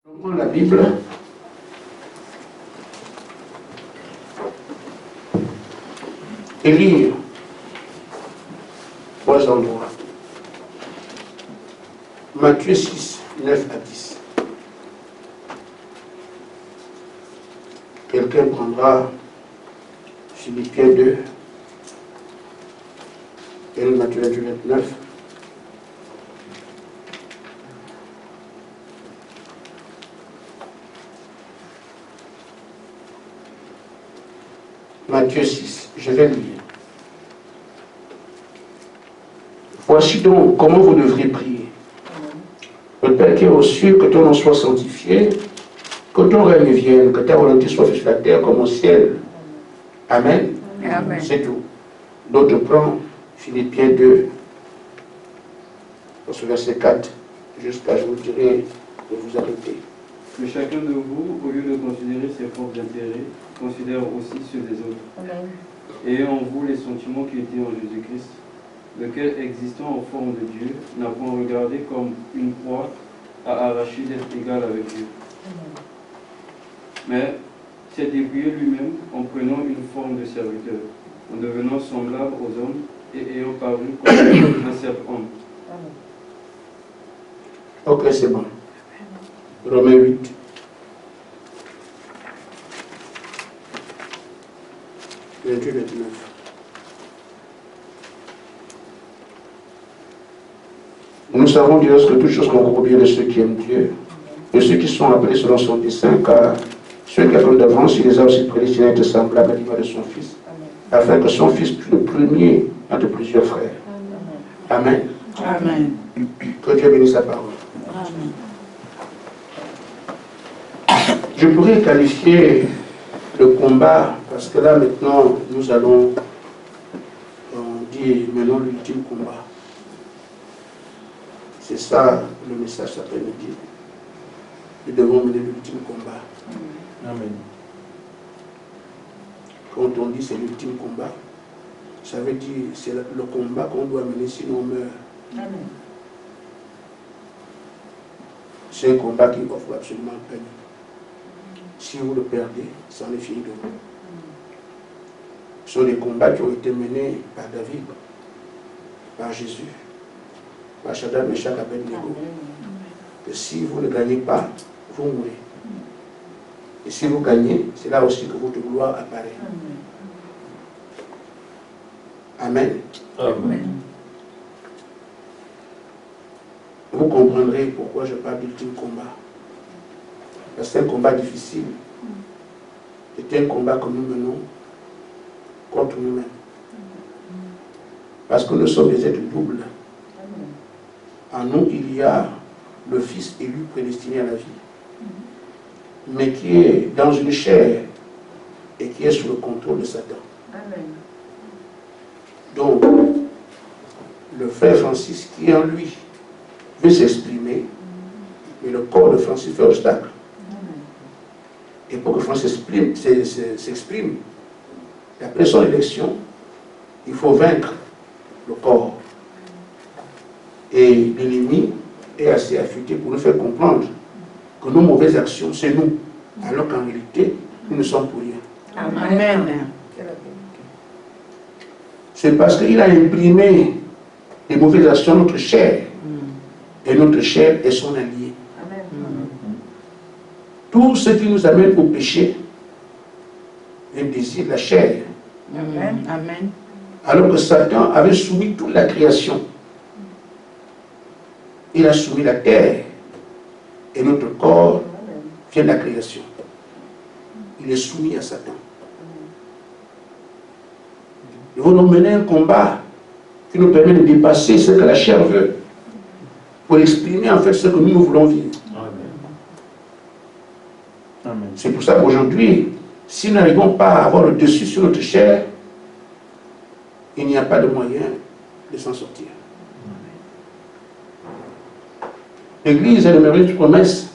On prend la Bible et lire 3 endroits. Matthieu 6, 9 à 10. Quelqu'un prendra Philippiens 2 et Matthieu 29. Matthieu 6, je vais lire. Voici donc comment vous devrez prier. Le Père qui est aux cieux, que ton nom soit sanctifié, que ton règne vienne, que ta volonté soit faite sur la terre comme au ciel. Amen. Amen. C'est tout. Donc je prends Philippiens 2, au verset 4, jusqu'à, je vous dirai, de vous arrêter. Que chacun de vous, au lieu de considérer ses propres intérêts, considère aussi ceux des autres. Amen. Ayez en vous les sentiments qui étaient en Jésus-Christ, lequel, existant en forme de Dieu, n'a point regardé comme une proie à arracher d'être égal avec Dieu. Mais s'est dépouillé lui-même en prenant une forme de serviteur, en devenant semblable aux hommes et ayant paru comme un simple homme. Ok, c'est bon. Romains 8. Verset 29. Nous savons, Dieu, que toutes choses concourent bien de ceux qui aiment Dieu, de ceux qui sont appelés selon son dessein, car ceux qui appellent d'avance, il les a aussi prédestinés à être semblables à l'image de son Fils, afin que son Fils fût le premier entre plusieurs frères. Amen. Amen. Que Dieu bénisse sa parole. Amen. Je pourrais qualifier le combat, parce que là maintenant, nous allons dire maintenant l'ultime combat. C'est ça le message cet après-midi. Nous devons mener l'ultime combat. Amen. Quand on dit c'est l'ultime combat, ça veut dire c'est le combat qu'on doit mener sinon on meurt. Amen. C'est un combat qui offre absolument peine. Si vous le perdez, c'en est fini de vous. Ce sont des combats qui ont été menés par David, par Jésus, par Shadrach, Meshach, Abednego. Que si vous ne gagnez pas, vous mourrez. Et si vous gagnez, c'est là aussi que votre gloire apparaît. Amen. Amen. Vous comprendrez pourquoi je parle d'ultime combat. Parce que c'est un combat difficile. C'est un combat que nous menons contre nous-mêmes. Parce que nous sommes des êtres doubles. En nous, il y a le Fils élu prédestiné à la vie, mais qui est dans une chair et qui est sous le contrôle de Satan. Amen. Donc, le frère Francis, qui en lui veut s'exprimer, mais le corps de Francis fait obstacle. Et pour que Francis s'exprime, après son élection, il faut vaincre le corps. Et l'ennemi est assez affûté pour nous faire comprendre que nos mauvaises actions, c'est nous, alors qu'en réalité, nous ne sommes pour rien. Amen. C'est parce qu'il a imprimé les mauvaises actions à notre chair, et notre chair est son allié. Tout ce qui nous amène au péché, le désir de la chair. Amen. Amen. Alors que Satan avait soumis toute la création. Il a soumis la terre et notre corps vient de la création. Il est soumis à Satan. Nous allons mener un combat qui nous permet de dépasser ce que la chair veut pour exprimer en fait ce que nous voulons vivre. Amen. C'est pour ça qu'aujourd'hui, si nous n'arrivons pas à avoir le dessus sur notre chair, il n'y a pas de moyen de s'en sortir. L'Église est le merveilleuse promesse.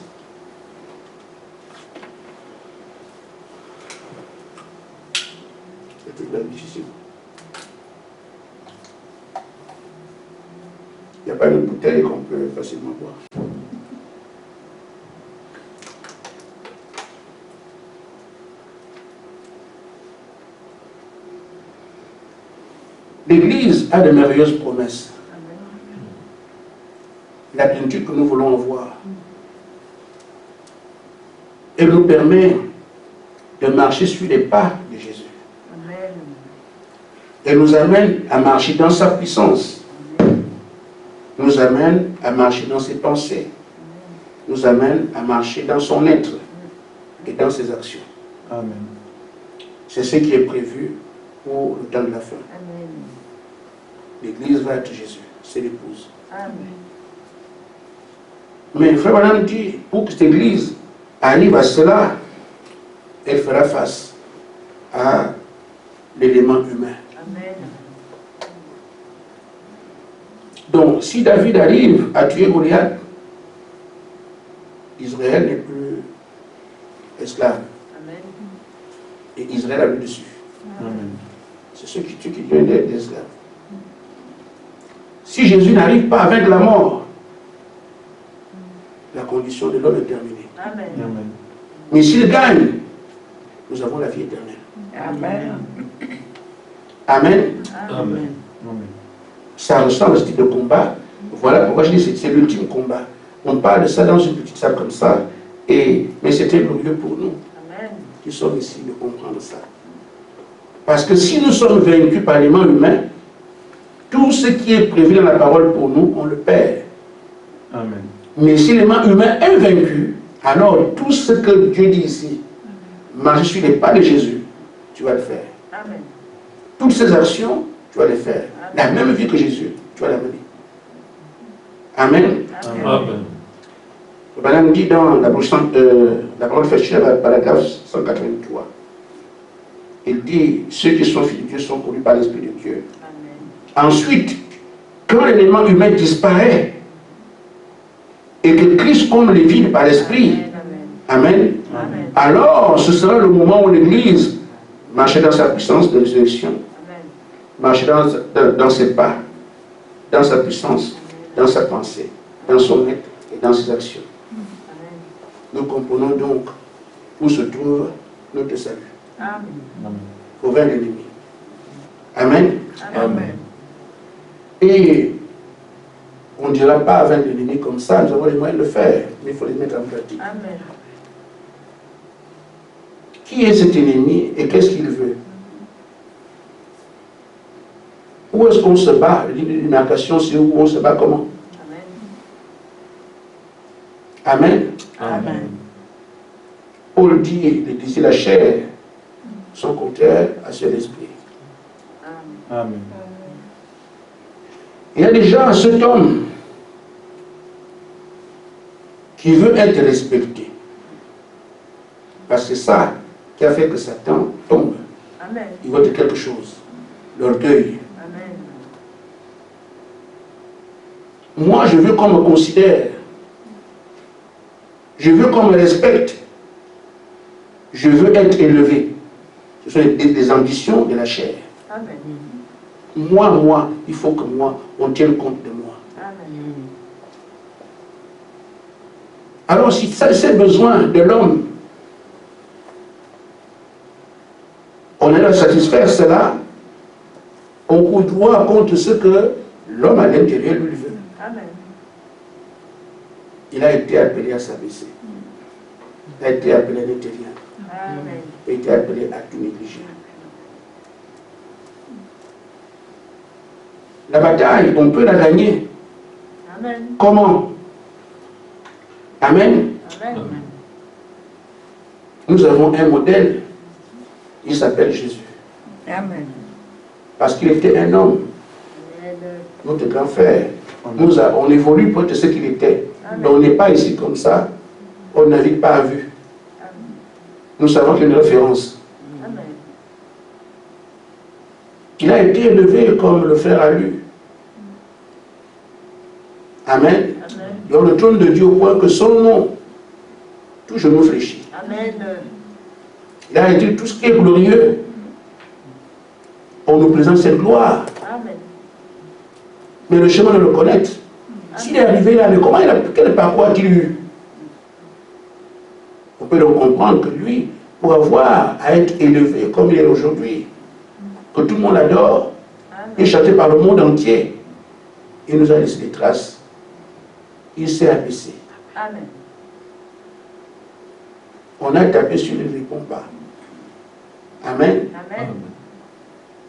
C'est difficile. Il n'y a pas de bouteille qu'on peut facilement boire. L'Église a de merveilleuses promesses. La plénitude que nous voulons avoir. Elle nous permet de marcher sur les pas de Jésus. Elle nous amène à marcher dans sa puissance. Nous amène à marcher dans ses pensées. Nous amène à marcher dans son être et dans ses actions. Amen. C'est ce qui est prévu pour le temps de la fin. L'Église va être Jésus, c'est l'épouse. Mais le frère Branham dit, pour que cette Église arrive à cela, elle fera face à l'élément humain. Donc, si David arrive à tuer Goliath, Israël n'est plus esclave. Et Israël a le dessus. C'est ceux qui tuent qui deviennent des esclaves. Si Jésus n'arrive pas à vaincre la mort, la condition de l'homme est terminée. Amen. Mais s'il gagne, nous avons la vie éternelle. Amen. Amen. Amen. Ça ressemble à ce type de combat. Voilà pourquoi je dis que c'est l'ultime combat. On parle de ça dans une petite salle comme ça, mais c'était glorieux pour nous qui sommes ici de comprendre ça. Parce que si nous sommes vaincus par l'élément humain, tout ce qui est prévu dans la parole pour nous, on le perd. Amen. Mais si l'élément humain est vaincu, alors tout ce que Dieu dit ici, marcher sur les pas de Jésus, tu vas le faire. Amen. Toutes ces actions, tu vas les faire. La même vie que Jésus, tu vas la mener. Amen. Amen. Le Branham dit dans la parole faite paragraphe 183. Il dit, ceux qui sont fils de Dieu sont conduits par l'Esprit de Dieu. Amen. Ensuite, quand l'élément humain disparaît, et que Christ comble les vides par l'Esprit, Amen. Amen. Alors ce sera le moment où l'Église marchera dans sa puissance de résurrection, marchera dans ses pas, dans sa puissance, dans sa pensée, dans son être et dans ses actions. Nous comprenons donc où se trouve notre salut. Amen. Pour vaincre l'ennemi. Amen. Amen. Et on ne dira pas vaincre l'ennemi comme ça, nous avons les moyens de le faire, mais il faut les mettre en pratique. Amen. Qui est cet ennemi et qu'est-ce qu'il veut? Où est-ce qu'on se bat? L'immarcation, c'est où on se bat comment? Amen. Amen. Paul dit, les désirs de la chair sont contraires à ceux de l'esprit. Amen. Il y a déjà cet homme qui veut être respecté. Parce que c'est ça qui a fait que Satan tombe. Amen. Il veut de quelque chose. L'orgueil. Amen. Moi, je veux qu'on me considère. Je veux qu'on me respecte. Je veux être élevé. Ce sont des ambitions de la chair. Amen. Moi, il faut que moi, on tienne compte de moi. Amen. Alors, si c'est besoin de l'homme, on est à satisfaire cela, on doit compte ce que l'homme à l'intérieur lui veut. Amen. Il a été appelé à s'abaisser. Il a été appelé à n'être rien. Amen. Il a été appelé à tout négliger. La bataille, on peut la gagner. Amen. Comment? Amen. Amen. Nous avons un modèle. Il s'appelle Jésus. Amen. Parce qu'il était un homme. Notre grand frère. On évolue pour être ce qu'il était. Mais on n'est pas ici comme ça. On ne navigue pas à vue. Nous savons qu'il y a une référence. Amen. Il a été élevé comme le frère a lu. Amen. Amen. Dans le trône de Dieu, au point que son nom, tout genou fléchit. Amen. Il a été tout ce qui est glorieux. On nous présente cette gloire. Amen. Mais le chemin de le connaître. S'il est arrivé là, mais quel parcours a-t-il eu? On peut donc comprendre que lui, pour avoir à être élevé comme il est aujourd'hui, que tout le monde adore, et chanté par le monde entier. Il nous a laissé des traces. Il s'est abaissé. Amen. On a tapé sur lui, il ne répond pas. Amen. Amen.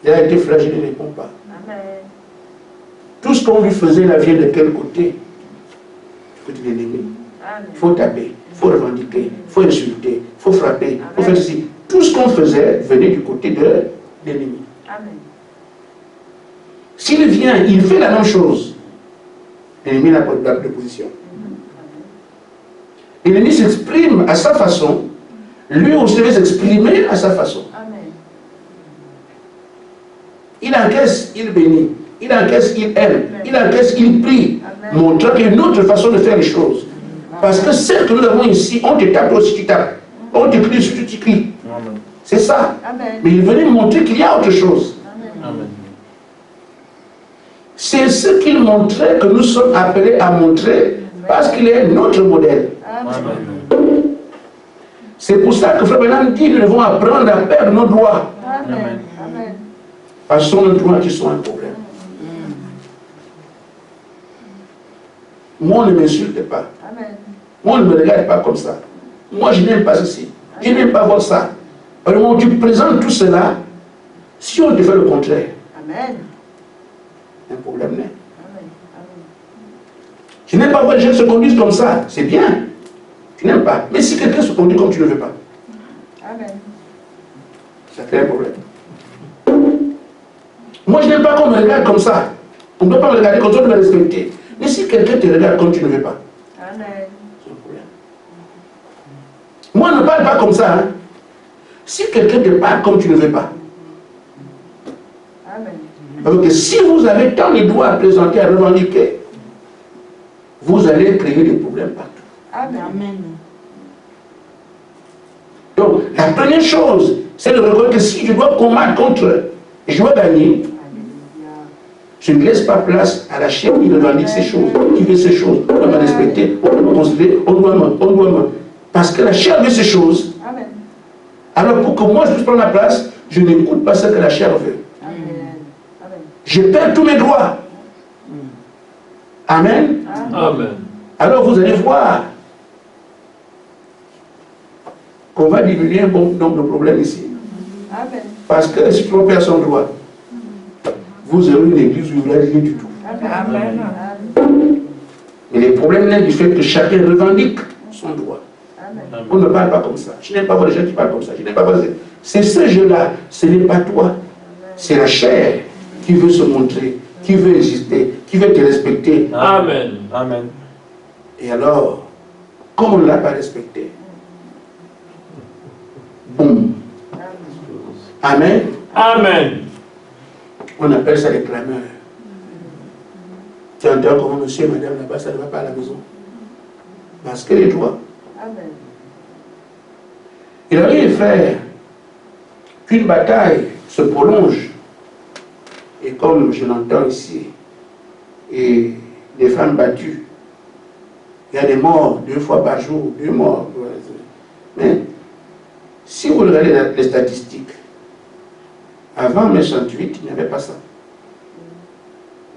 Il a été flagellé, il ne répond pas. Amen. Tout ce qu'on lui faisait, là, vient de quel côté? Du côté de l'ennemi. Il faut taper, il faut revendiquer, il faut insulter, il faut frapper, il faut faire ceci. Tout ce qu'on faisait venait du côté de l'ennemi. Amen. S'il vient, il fait la même chose. L'ennemi n'a pas de position. L'ennemi s'exprime à sa façon. Lui aussi devait s'exprimer à sa façon. Amen. Il encaisse, il bénit. Il encaisse, il aime. Il encaisse, il prie. Montrant qu'il y a une autre façon de faire les choses. Parce que celle que nous avons ici, on te tape aussi, tu tapes. On te crie, si tu cries. C'est ça. Amen. Mais il venait montrer qu'il y a autre chose. Amen. C'est ce qu'il montrait que nous sommes appelés à montrer parce qu'il est notre modèle. Amen. C'est pour ça que Frère Branham dit que nous devons apprendre à perdre nos droits. Amen. Amen. Parce que ce sont nos droits qui sont un problème. Moi, on ne m'insulte pas. Amen. Moi, on ne me regarde pas comme ça. Moi, je n'aime pas ceci. Je n'aime pas voir ça. Alors, quand tu présentes tout cela, si on te fait le contraire, Amen. un problème n'est. Amen. Je n'aime pas voir les gens se conduisent comme ça. C'est bien. Tu n'aimes pas. Mais si quelqu'un se conduit comme tu ne veux pas, Amen. ça crée un problème. Moi, je n'aime pas qu'on me regarde comme ça. On ne doit pas me regarder comme ça, on doit me respecter. Mais si quelqu'un te regarde comme tu ne veux pas, Amen. c'est un problème. Moi, ne parle pas comme ça. Hein. Si quelqu'un te parle comme tu ne veux pas, Amen. parce que si vous avez tant de droits à présenter, à revendiquer, vous allez créer des problèmes partout. Amen. Donc, la première chose, c'est de reconnaître que si je dois combattre contre, et je dois gagner, je ne laisse pas place à la chair qui revendique ces choses, qui veut ces choses. On doit me respecter, on doit me considérer, on doit me... Parce que la chair veut ces choses. Amen. Alors pour que moi je puisse prendre la place, je n'écoute pas ce que la chair veut. Amen. Amen. Je perds tous mes droits. Amen. Amen. Alors vous allez voir qu'on va diminuer un bon nombre de problèmes ici. Amen. Parce que si tu perd son droit, vous aurez une église où il n'y aura rien du tout. Amen. Et les problèmes naissent du fait que chacun revendique son droit. Amen. On ne parle pas comme ça. Je n'aime pas voir les gens qui parlent comme ça. Je n'aime pas voir... C'est ce jeu-là. Ce n'est pas toi. C'est la chair qui veut se montrer, qui veut exister, qui veut te respecter. Amen. Amen. Et alors, comme on ne l'a pas respecté, boum. Amen. Amen. On appelle ça les clameurs. Tu entends comment monsieur et madame là-bas, ça ne va pas à la maison. Parce que les droits. Amen. Il arrive, frère, qu'une bataille se prolonge. Et comme je l'entends ici, et des femmes battues, il y a des morts 2 fois par jour, 2 morts. Mais si vous regardez les statistiques, avant mai 68, il n'y avait pas ça.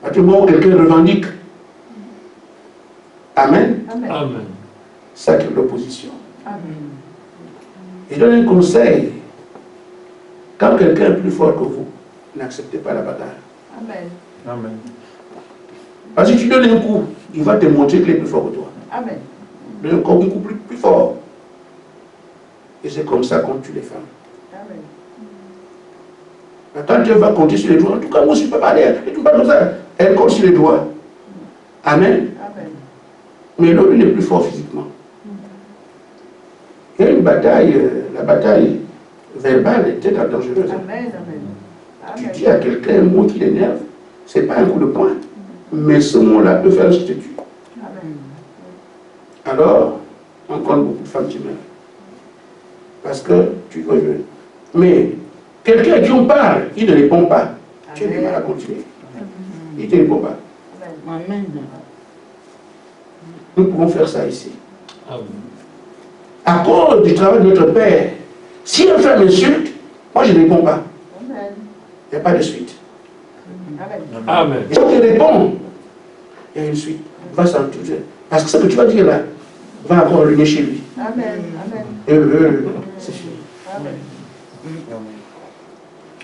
À tout moment où quelqu'un revendique, Amen, Amen. Amen. ça crée l'opposition. Amen. Et donne un conseil. Quand quelqu'un est plus fort que vous, n'acceptez pas la bagarre. Amen. Amen. Parce que si tu donnes un coup, il va te montrer qu'il est plus fort que toi. Amen. Donne encore un coup plus fort. Et c'est comme ça qu'on tue les femmes. Amen. Quand Dieu va compter sur les doigts, en tout cas, moi, je ne peux pas aller. Et tout pas comme ça. Elle compte sur les doigts. Amen. Amen. Mais l'autre, il est plus fort physiquement. Il y a une bataille, la bataille verbale est très dangereuse. Amen. Tu Amen. dis à quelqu'un un mot qui l'énerve, ce n'est pas un coup de poing. Mais ce mot-là peut faire ce que tu tues. Amen. Alors, on compte beaucoup de femmes qui meurent. Parce que tu dois jouer. Mais quelqu'un à qui on parle, il ne répond pas. Tu as du mal à continuer. Il ne te répond pas. Amen. Nous pouvons faire ça ici. Amen. À cause du travail de notre Père, si un frère m'insulte, moi je ne réponds pas. Amen. Il n'y a pas de suite. Amen. Et si tu réponds, il y a une suite. Va s'entourer. Parce que ce que tu vas dire là, va encore revenir chez lui. Amen. Amen. C'est fini. Amen.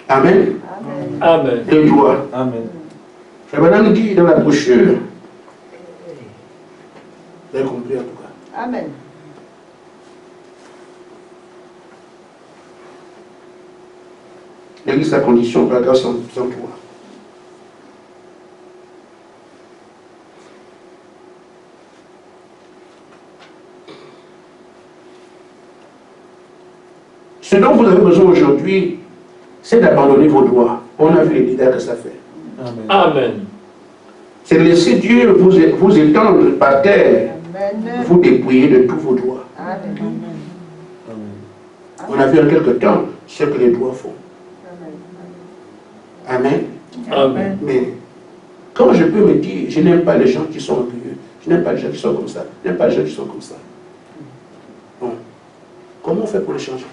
Amen. Amen. Amen. Les doigts. Amen. La madame dit dans la brochure, vous avez compris en tout cas. Amen. L'église à condition, paragraphe 103. Ce dont vous avez besoin aujourd'hui, c'est d'abandonner vos doigts. On a vu les dégâts que ça fait. Amen. Amen. C'est de laisser Dieu vous étendre par terre, Amen. vous dépouiller de tous vos doigts. Amen. On a vu en quelque temps ce que les doigts font. Amen. Amen. Mais quand je peux me dire, je n'aime pas les gens qui sont orgueilleux, je n'aime pas les gens qui sont comme ça, je n'aime pas les gens qui sont comme ça. Bon, comment on fait pour les changer?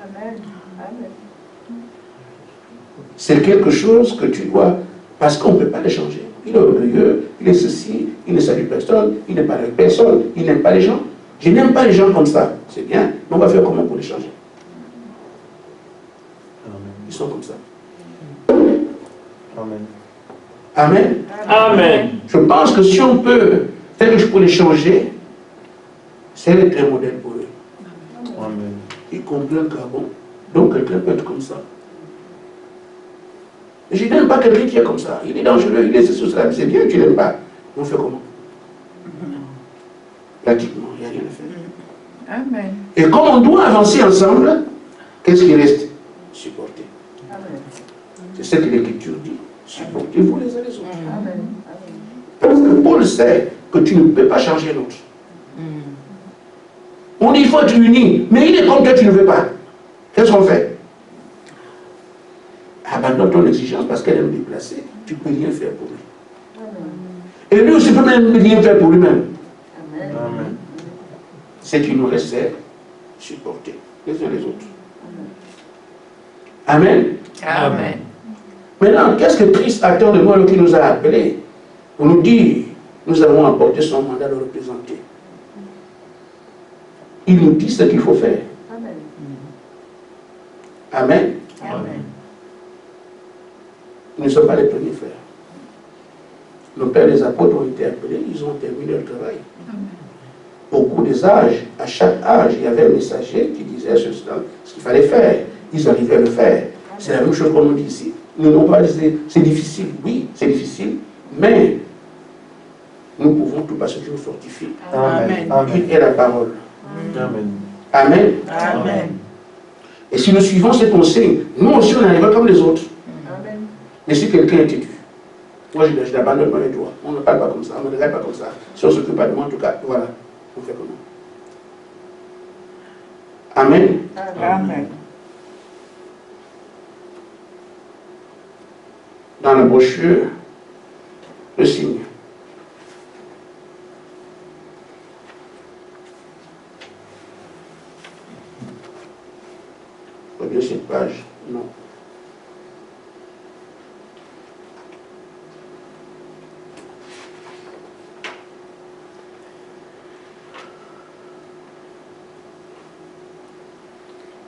Amen. Amen. C'est quelque chose que tu dois, parce qu'on ne peut pas les changer. Il est orgueilleux, il est ceci, il ne salue personne, il n'est pas avec personne, il n'aime pas les gens. Je n'aime pas les gens comme ça, c'est bien, mais on va faire comment pour les changer? Ils sont comme ça. Amen. Amen. Amen. Je pense que si on peut faire quelque chose pour les changer, c'est être un modèle pour eux. Amen. Ils comprennent qu'à bon, donc quelqu'un peut être comme ça. Je n'aime pas quelqu'un qui est comme ça. Il est dangereux, il est ceci, cela. C'est bien, tu n'aimes pas. On fait comment? Pratiquement, il n'y a rien à faire. Amen. Et comme on doit avancer ensemble, qu'est-ce qui reste? Supporter. Amen. C'est ce que l'Écriture dit. Supportez-vous les uns les autres. Amen. Parce que Paul sait que tu ne peux pas changer l'autre. On dit il faut être uni, mais il est comme toi, tu ne veux pas. Qu'est-ce qu'on fait? Abandonne ton exigence parce qu'elle est déplacée. Tu ne peux rien faire pour lui. Et lui aussi ne peut même rien faire pour lui-même. Amen. Amen. C'est qu'il nous reste supporter les uns les autres. Amen. Amen. Maintenant, qu'est-ce que Christ attend de nous qui nous a appelés pour nous dire nous avons apporté son mandat de représenter? Il nous dit ce qu'il faut faire. Amen. Amen. Amen. Nous ne sommes pas les premiers frères. Nos pères les apôtres ont été appelés, ils ont terminé leur travail. Au cours des âges, à chaque âge, il y avait un messager qui disait ce qu'il fallait faire. Ils arrivaient à le faire. C'est la même chose qu'on nous dit ici. Nous n'avons pas dit c'est difficile. Oui, c'est difficile, mais nous pouvons tout parce que nous fortifie. Amen. Il est la parole. Amen. Amen. Amen. Et si nous suivons ces conseils, nous aussi on arrivera comme les autres. Amen. Mais si quelqu'un est têtu, moi je l'abandonne dans les doigts. On ne parle pas comme ça, on ne regarde pas comme ça. Si on ne s'occupe pas de moi, en tout cas, voilà, on fait comment? Amen. Amen. Dans la brochure, le signe. Regardez cette page. Non.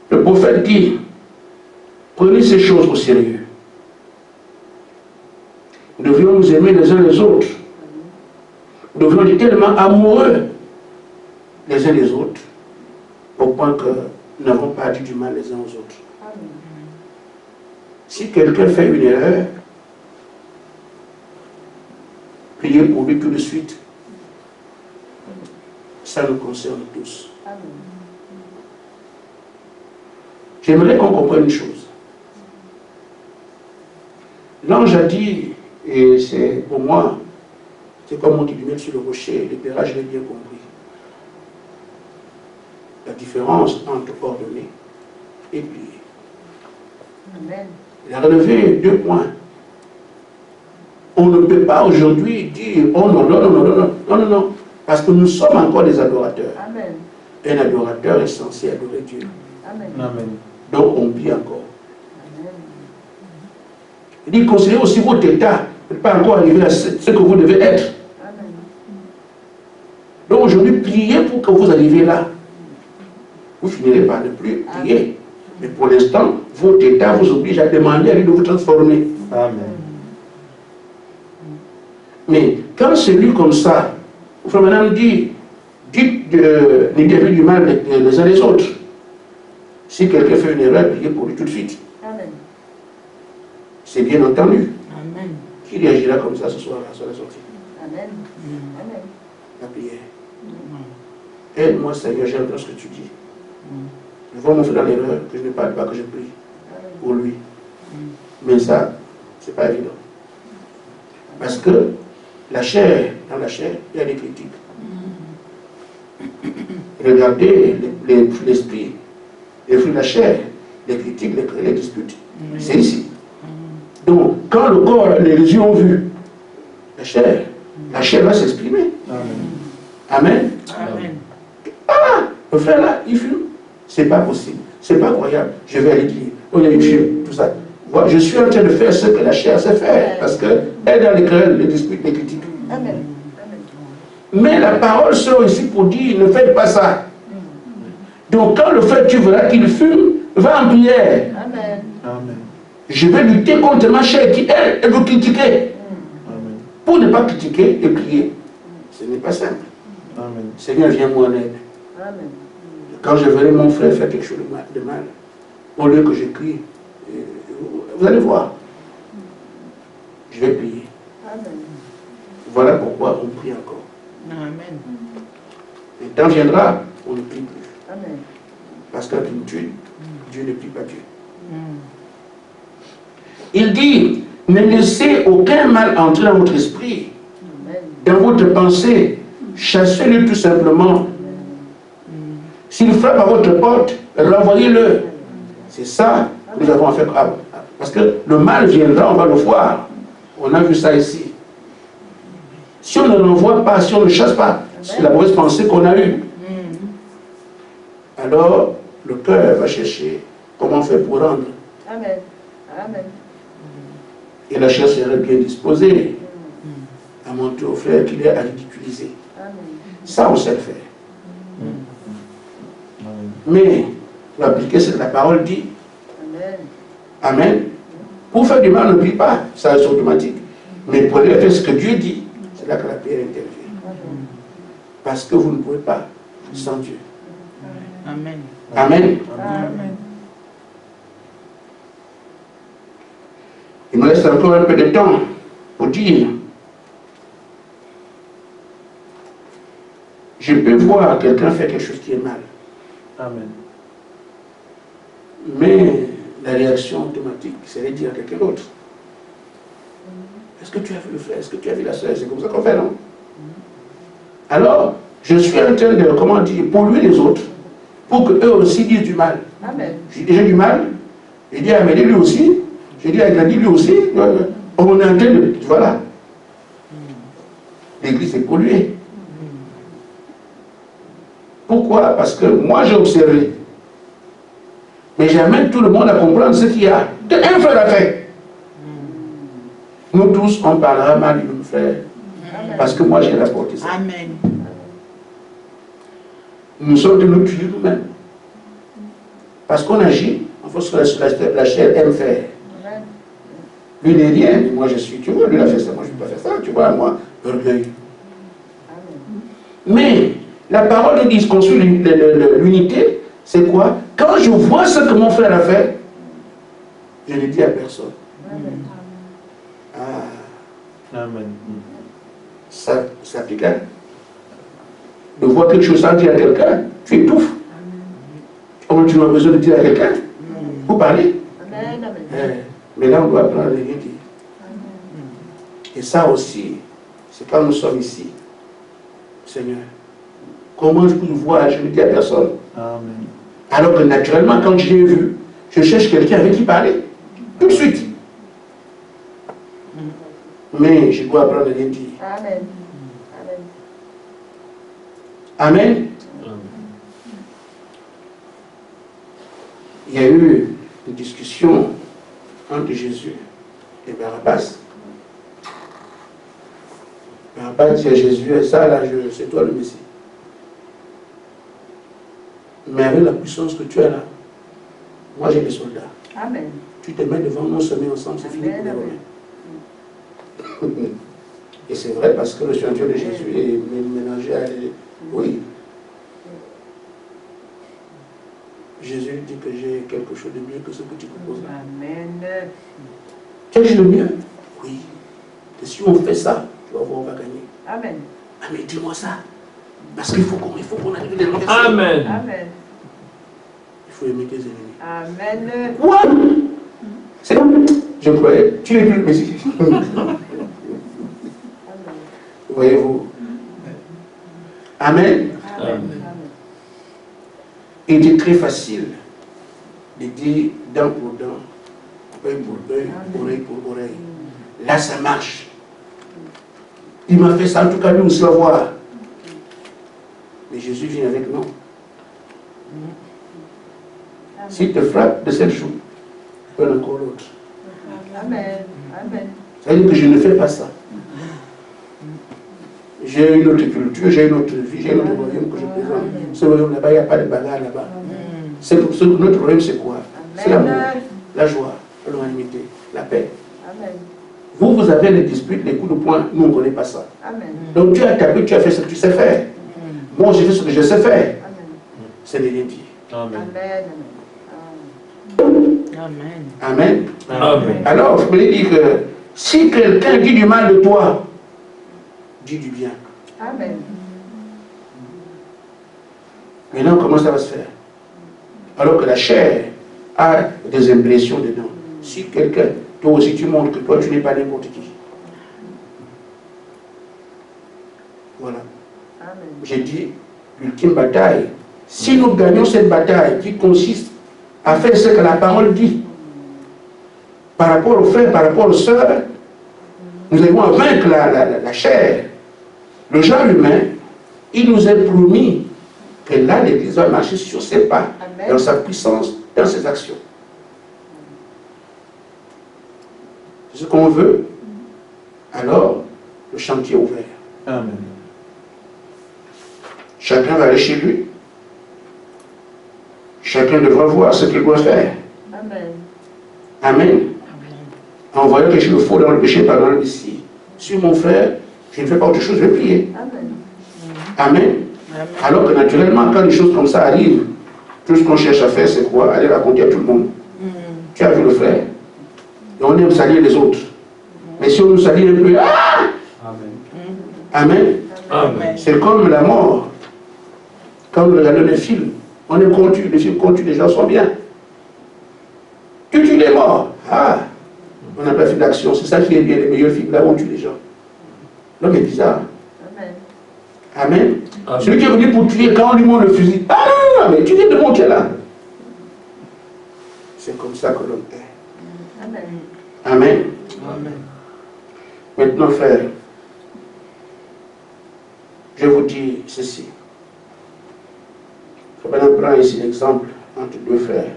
Le prophète dit, prenez ces choses au sérieux. Nous devrions nous aimer les uns les autres. Nous devrions être tellement amoureux les uns les autres, au point que nous n'avons pas dit du mal les uns aux autres. Si quelqu'un fait une erreur, priez pour lui tout de suite. Ça nous concerne tous. J'aimerais qu'on comprenne une chose. L'ange a dit, et c'est pour moi, c'est comme on dit du mettre sur le rocher, l'éclairage, je l'ai bien compris. La différence entre ordonner et prier. Amen. Il a relevé 2 points. On ne peut pas aujourd'hui dire, oh non, non, non, non, non, non, non, non, parce que nous sommes encore des adorateurs. Amen. Un adorateur est censé adorer Dieu. Amen. Amen. Donc on prie encore. Il dit, considérez aussi votre état, ne pas encore arriver à ce que vous devez être. Amen. Donc aujourd'hui, priez pour que vous arriviez là. Vous finirez par ne plus prier. Mais pour l'instant, votre état vous oblige à demander à lui de vous transformer. Amen. Mais quand c'est lu comme ça, frère madame dit, dites n'ayez du mal les uns les autres. Si quelqu'un fait une erreur, priez pour lui tout de suite. Amen. C'est bien entendu. Amen. Qui réagira comme ça ce soir à la sortie? Amen. Amen. La prière. Aide-moi Seigneur, j'aime bien ce que tu dis. Je vois mon frère dans l'erreur, que je ne parle pas, que je prie pour lui. Mais ça, c'est pas évident. Parce que la chair, dans la chair, il y a des critiques. Regardez l'esprit, les fruits de la chair, les critiques, les disputes. C'est ici. Donc, quand le corps, les yeux ont vu la chair va s'exprimer. Amen. Amen. Ah, le frère là, il fume. C'est pas possible. C'est pas croyable. Je vais aller dire, oh, il y a une fume, tout ça. Moi, je suis en train de faire ce que la chair sait faire. Parce qu'elle est dans les querelles, les disputes, les critiques. Amen. Mais la parole sort ici pour dire, ne faites pas ça. Donc quand le fait tu verras qu'il fume, va en prière. Amen. Amen. Je vais lutter contre ma chair qui, elle veut critiquer. Amen. Pour ne pas critiquer et prier. Ce n'est pas simple. Amen. Seigneur, viens-moi en aide. Amen. Quand je verrai mon frère faire quelque chose de mal, au lieu que je crie, vous allez voir. Je vais prier. Amen. Voilà pourquoi on prie encore. Amen. Le temps viendra, on ne prie plus. Amen. Parce qu'à l'habitude, Dieu ne prie pas Dieu. Il dit, ne laissez aucun mal entrer dans votre esprit, dans votre pensée. Chassez-le tout simplement. S'il frappe à votre porte, renvoyez-le. C'est ça que nous avons à faire. Parce que le mal viendra, on va le voir. On a vu ça ici. Si on ne renvoie pas, si on ne chasse pas, c'est la mauvaise pensée qu'on a eue. Alors, le cœur va chercher comment faire pour rendre. Amen. Amen. Et la chair serait bien disposée à montrer au frère qu'il est à ridiculiser. Amen. Ça, on sait le faire. Amen. Mais, pour appliquer ce que la parole dit, Amen. Amen. Pour faire du mal, ne prie pas, ça c'est automatique. Mais pour aller faire ce que Dieu dit, c'est là que la prière intervient. Amen. Parce que vous ne pouvez pas sans Dieu. Amen. Amen. Amen. Il me reste encore un peu de temps pour dire, je peux voir quelqu'un faire quelque chose qui est mal. Amen. Mais la réaction automatique, c'est de dire à quelqu'un d'autre. Est-ce que tu as vu le frère? Est-ce que tu as vu la soeur? C'est comme ça qu'on fait, non? Alors, je suis en train de, comment dire, polluer les autres pour qu'eux aussi disent du mal. Amen. J'ai déjà du mal. J'ai dit à Amélie lui aussi. J'ai dit à Gladys lui aussi. On est en train de... Voilà. L'église est polluée. Pourquoi? Parce que moi j'ai observé. Mais j'amène tout le monde à comprendre ce qu'il y a. Un frère a fait. Nous tous, on parlera mal de nos frères. Parce que moi j'ai rapporté ça. Amen. Nous sommes de nous tuer nous-mêmes. Parce qu'on agit en fonction de ce que la chair aime faire. Amen. Lui n'est rien, mais moi je suis, tu vois, lui il a fait ça, moi je ne peux pas faire ça, tu vois, moi, orgueil. Mais la parole de Dieu construit l'unité, c'est quoi? Quand je vois ce que mon frère a fait, je ne dis à personne. Amen. Ah, Amen. ça s'applique. De voir quelque chose sans dire à quelqu'un, tu étouffes. Comment tu as besoin de dire à quelqu'un? Vous parlez. Amen. Amen. Mais là, on doit apprendre à rien dire. Et ça aussi, c'est quand nous sommes ici. Seigneur, comment je peux voir? Je ne dis à personne. Amen. Alors que naturellement, quand je l'ai vu, je cherche quelqu'un avec qui parler. Tout de suite. Mais je dois apprendre à rien dire. Amen. Amen. Amen. Il y a eu une discussion entre Jésus Et Barabbas. Barabbas dit à Jésus, et ça là, c'est toi le Messie. Mais avec la puissance que tu as là, moi j'ai des soldats. Amen. Tu te mets devant nous, on se met ensemble, c'est fini pour les Romains. Et c'est vrai parce que le chantier de Jésus est mélangé à... Oui. Jésus dit que j'ai quelque chose de mieux que ce que tu proposes là. Amen. Tu as dit le mieux? Oui. Et si on fait ça, tu vas voir, on va gagner. Amen. Ah mais dis-moi ça. Parce qu'il faut qu'on arrive à les renverser. Amen. Amen. Il faut aimer tes ennemis. Amen. Quoi? C'est bon. Je croyais. Tu n'es plus le Messie. Voyez-vous? Amen. Amen. Il était très facile de dire dent pour dent, œil pour œil, oreille pour oreille. Là, ça marche. Il m'a fait ça, en tout cas, lui aussi va voir. Mais Jésus vient avec nous. S'il te frappe de cette joue, donne encore l'autre. Amen. Amen. Ça veut dire que je ne fais pas ça. J'ai une autre culture, j'ai une autre vie, j'ai un autre royaume que je présente. Ce royaume là-bas, il n'y a pas de bagarre là-bas. C'est pour ça que notre royaume, c'est quoi? C'est l'amour, la joie, l'unanimité, la paix. Amen. Vous avez les disputes, les coups de poing, nous on ne connaît pas ça. Amen. Donc tu as tapé, tu as fait ce que tu sais faire. Moi j'ai fait ce que je sais faire. Amen. C'est de rien dire. Amen. Amen. Amen. Amen. Alors, je voulais dire que si quelqu'un dit du mal de toi, dis du bien. Amen. Maintenant, comment ça va se faire? Alors que la chair a des impressions dedans. Si quelqu'un, toi aussi tu montres que toi tu n'es pas n'importe qui. Voilà. Amen. J'ai dit, l'ultime bataille. Si nous gagnons cette bataille qui consiste à faire ce que la parole dit, par rapport aux frères, par rapport aux sœurs, nous allons vaincre la chair. Le genre humain, il nous est promis que là, l'Église va marcher sur ses pas, Amen. dans sa puissance, dans ses actions. C'est ce qu'on veut. Alors, le chantier est ouvert. Amen. Chacun va aller chez lui. Chacun devra voir ce qu'il doit faire. Amen. Amen. En voyant quelque chose de faux dans le péché, par exemple ici. Sur mon frère, je ne fais pas autre chose, je vais prier. Amen. Amen. Alors que naturellement, quand des choses comme ça arrivent, tout ce qu'on cherche à faire, c'est quoi? Aller raconter à tout le monde. Tu as vu le frère? Et on aime salir les autres. Mais si on nous salit un peu, ah! Amen. Amen. C'est comme la mort. Quand nous regardons les films, on est contu, les films contus, les gens sont bien. Tu tues les morts. Ah! On n'a pas fait d'action. C'est ça qui est bien, les meilleurs films, là où on tue les gens. L'homme est bizarre. Amen. Amen. Amen. Celui qui est venu pour tuer, quand on lui montre le fusil, ah non, mais tu viens de monter là. C'est comme ça que l'homme est. Amen. Amen. Amen. Maintenant, frère, je vous dis ceci. Je vais prendre ici l'exemple entre deux frères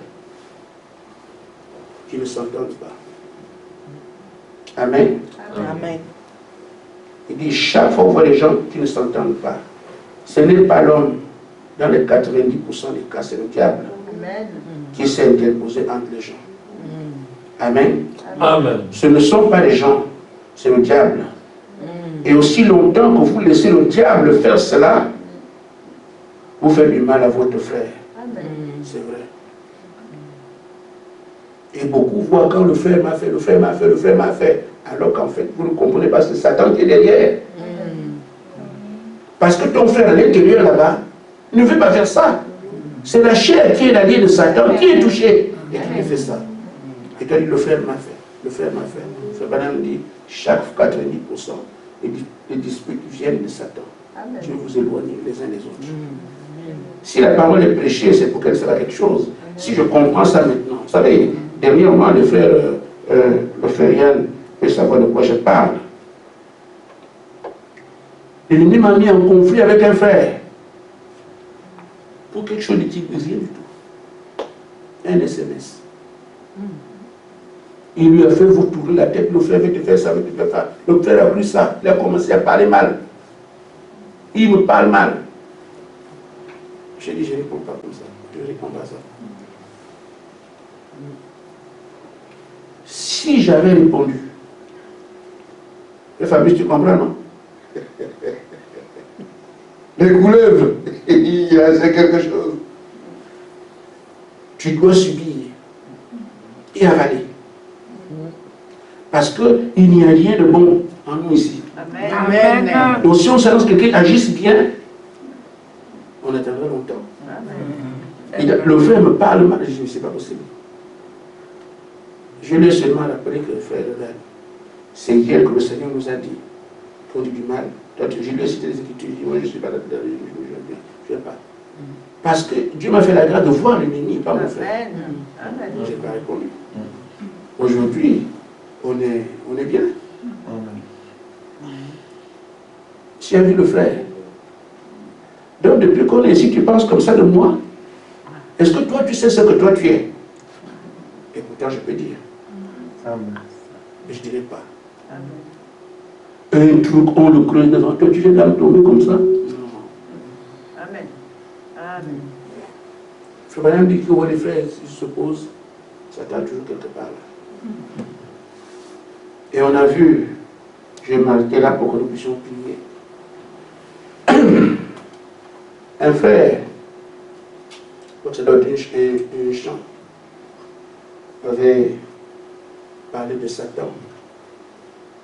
qui ne s'entendent pas. Amen. Amen. Il dit, chaque fois qu'on voit les gens qui ne s'entendent pas, ce n'est pas l'homme, dans les 90% des cas, c'est le diable Amen. qui s'est interposé entre les gens. Amen. Amen. Ce ne sont pas les gens, c'est le diable. Et aussi longtemps que vous laissez le diable faire cela, vous faites du mal à votre frère. Amen. C'est vrai. Et beaucoup voient quand le frère m'a fait, le frère m'a fait, le frère m'a fait. Alors qu'en fait, vous ne comprenez pas, c'est Satan qui est derrière. Parce que ton frère à l'intérieur là-bas ne veut pas faire ça. C'est la chair qui est l'allié de Satan qui est touchée et qui lui fait ça. Et toi, le frère m'a fait, le frère m'a fait. Le frère Banane dit, chaque 90%, les disputes viennent de Satan. Amen. Dieu vous éloigne les uns des autres. Si la parole est prêchée, c'est pour qu'elle sert à quelque chose. Si je comprends ça maintenant, vous savez, dernièrement, le frère Yann peut savoir de quoi je parle. L'ennemi m'a mis en conflit avec un frère pour quelque chose de type rien du tout. Un SMS. Il lui a fait vous tourner la tête, le frère veut te faire ça, veut te faire ça. Le frère a pris ça, il a commencé à parler mal. Il me parle mal. J'ai dit, je ne réponds pas comme ça. Je ne réponds pas à ça. Si j'avais répondu, le Fabrice, tu comprends, non? Les couleuvres, il y a quelque chose. Tu dois subir et avaler. Parce qu'il n'y a rien de bon en nous ici. Amen. Amen. Donc si on s'annonce que quelqu'un agisse bien, on attendra longtemps. Amen. Et le frère me parle mal, je dis, c'est pas possible. Je lui ai seulement rappelé que le frère, c'est hier que le Seigneur nous a dit qu'on dit du mal. Donc, je lui ai cité les Écritures, je dis, moi je ne suis pas là, je ne viens pas. Parce que Dieu m'a fait la grâce de voir l'ennemi, pas mon frère. Amen. Je n'ai pas répondu. Aujourd'hui, on est bien. Tu as vu le frère. Donc depuis qu'on est ici, tu penses comme ça de moi. Est-ce que toi tu sais ce que toi tu es? Et pourtant je peux dire. Amen. Mais je ne dirai pas. Un truc, on le creuse devant toi, tu viens de tomber comme ça? Non. Amen. Amen. Frère Madame dit que les frères, ils se posent, ça t'a toujours quelque part là. Et on a vu, je vais m'arrêter là pour que nous puissions prier. Un frère, ça doit être un chant, avait parlé de Satan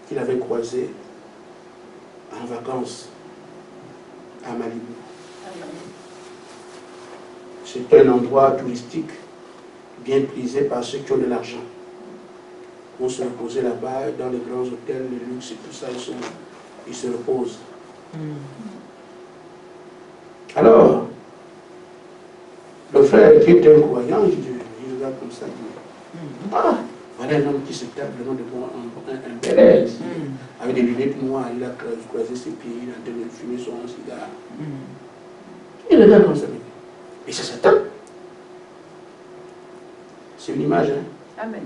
qu'il avait croisé en vacances à Malibu. C'est un endroit touristique bien prisé par ceux qui ont de l'argent. On se reposait là-bas, dans les grands hôtels, les luxe et tout ça, ils se reposent. Alors, le frère qui était un croyant, il regarde comme ça, il dit, ah, voilà un homme qui se tape le nom de moi, un bel air, avec des lunettes noires, il a croisé ses pieds, il a en train de fumer son cigare. Il regarde comme ça, et c'est Satan. C'est une image, hein. Amen.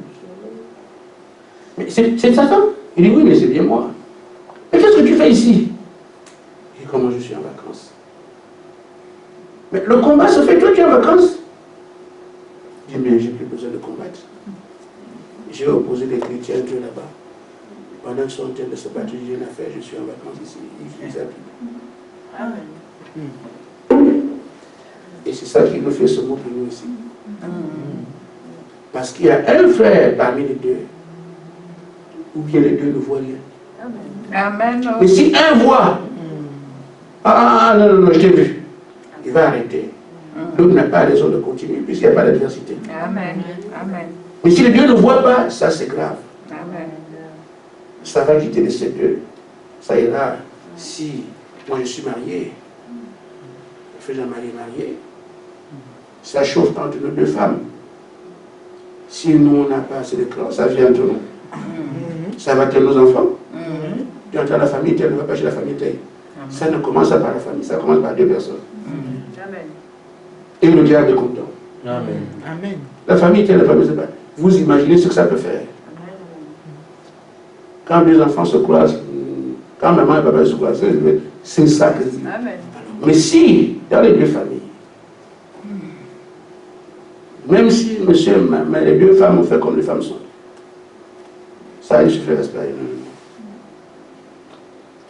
Mais c'est Satan. Il dit, oui, mais c'est bien moi. Mais qu'est-ce que tu fais ici? Et comment je suis en vacances? Mais le combat se fait, toi tu es en vacances? Je dis, mais j'ai plus besoin de combattre. J'ai opposé des chrétiens Dieu là-bas. Pendant qu'ils sont en train de se battre, j'ai une affaire, je suis en vacances ici. Ils appuient. Amen. Et c'est ça qui nous fait ce mot pour nous ici. Parce qu'il y a un frère parmi les deux, ou bien les deux ne voient rien. Amen. Amen. Mais si un voit, ah non, je t'ai vu, il va arrêter. L'autre n'a pas raison de continuer, puisqu'il n'y a pas d'adversité. Amen. Amen. Mais si les deux ne voient pas, ça c'est grave. Amen. Ça va quitter les ces deux. Ça ira. Si moi je suis marié, je fais un marié, ça chauffe entre nos deux femmes. Si nous on n'a pas assez de clan, ça vient entre nous. Ça va tuer nos enfants. Tu entends la famille telle, ne va pas chez la famille telle. Ça ne commence pas par la famille, ça commence par deux personnes. Amen. Et le diable est content. Amen. Amen. La famille telle, la famille c'est pas. Vous imaginez ce que ça peut faire. Quand deux enfants se croisent, quand maman et papa se croisent, c'est ça que je dis. Amen. Mais si, dans les deux familles, même si monsieur, mais les deux femmes ont fait comme les femmes sont, ça il suffit d'espérer.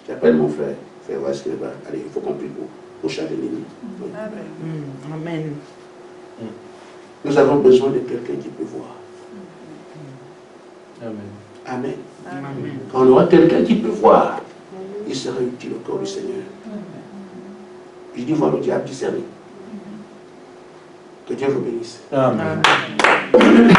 J'appelle mon frère, voir ce qu'il va. Allez, il faut qu'on prie au chat de l'ennemi. Amen. Nous avons besoin de quelqu'un qui peut voir. Amen. Amen. Amen. Quand on aura quelqu'un qui peut voir, il sera utile au corps du Seigneur. Je dis voir le diable discerner. Que Dieu vous bénisse. Amen. Amen.